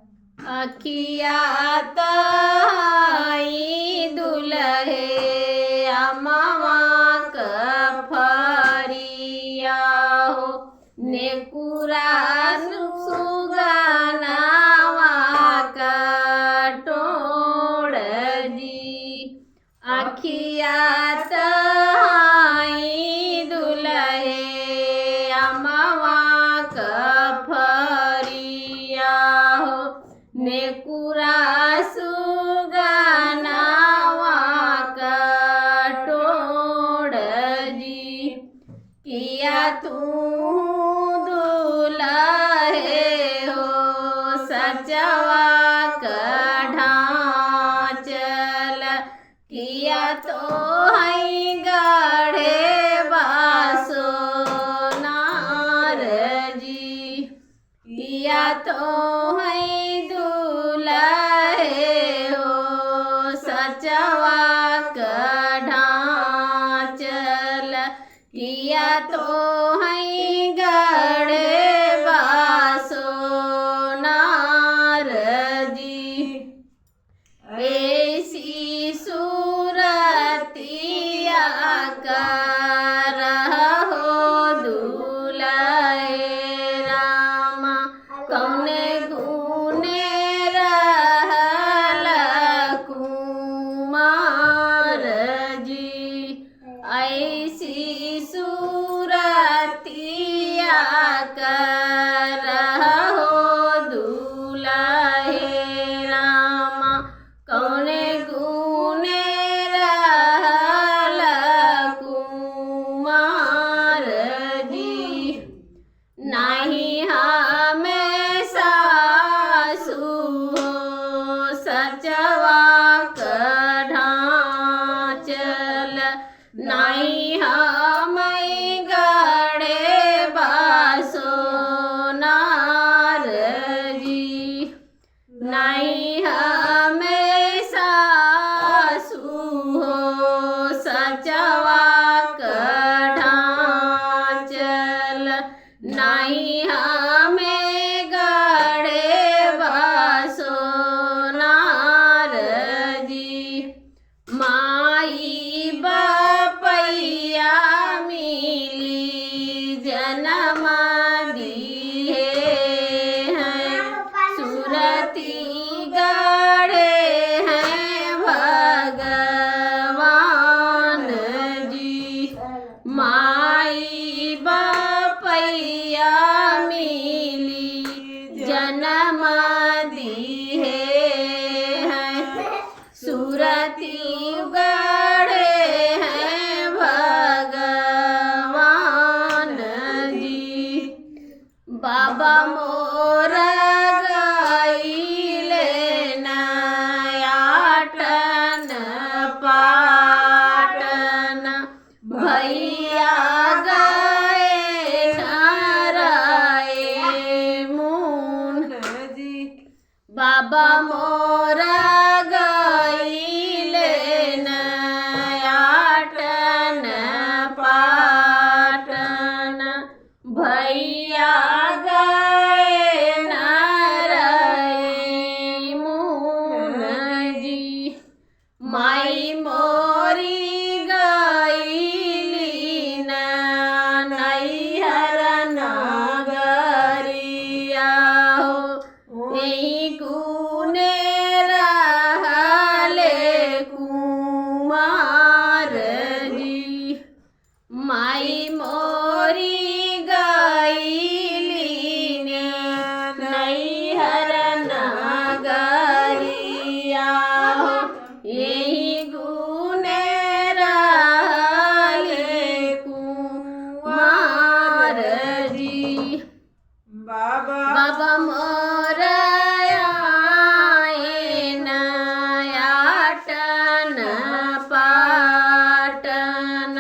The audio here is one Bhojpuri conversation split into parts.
अखिया तई दुलहे अमवा क फरिया हो नेकुरा सुगनावा का टोड़ जी अखिया तई दुलहे अमवा क फरिया हो नेकुरा सुगनावा का टोड़ जी किया तू दुलहे हो सचवा कढ़ाचल किया तो है गढ़े बासो नार जी किया तो है दुलहे हो सचवा कढ़ाचल किया तो है गढ़े बासो नार जी ऐसी सूरतिया कर हो दुलहे रामा कौने गुने रहल कुमार जी ऐसी सूरतिया कर हो दुलहे रामा कौने गुने रहल कुमार जी नहीं हमें सासु हो सचवा कढ़ाचल नहीं हमें गढ़े बासो नार जी नहीं हमें सासु हो सचवा कढ़ाचल नहीं हमें गढ़े बासो नार जी माई बपैया मिली जन्म दिए हैं सुरती गढ़े हैं भगवान जी माई बपैया मिली जन्म दिए हैं सुरती गढ़े हैं भगवान जी बाबा मोर गईले नयाटन पाटन भैया गए नराए मून जी बाबा मोर गईले नयाटन पाटन भैया गए नराए मून जी माई मोरी गईली नैहर नगरिया हो यही गुने रहले कुमार जी माई मोरी गईली नैहर नगरिया हो यही गुने रहले कुमार जी बाबा मोर आए नयाटन पाटन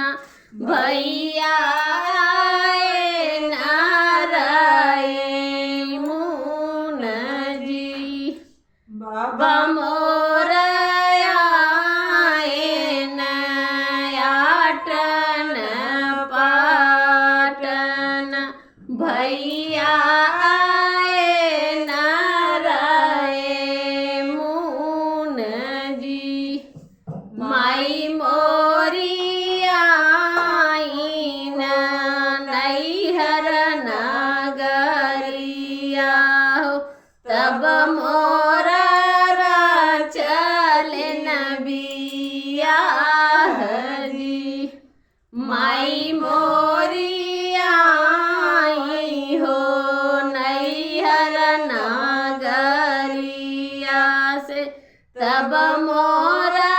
भैया आए नराए मून जी बाबा मोर आए नयाटन पाटन भैया आए नराए मैया हरी माई मोरी आई हो नैहर नागरिया से तब मोरा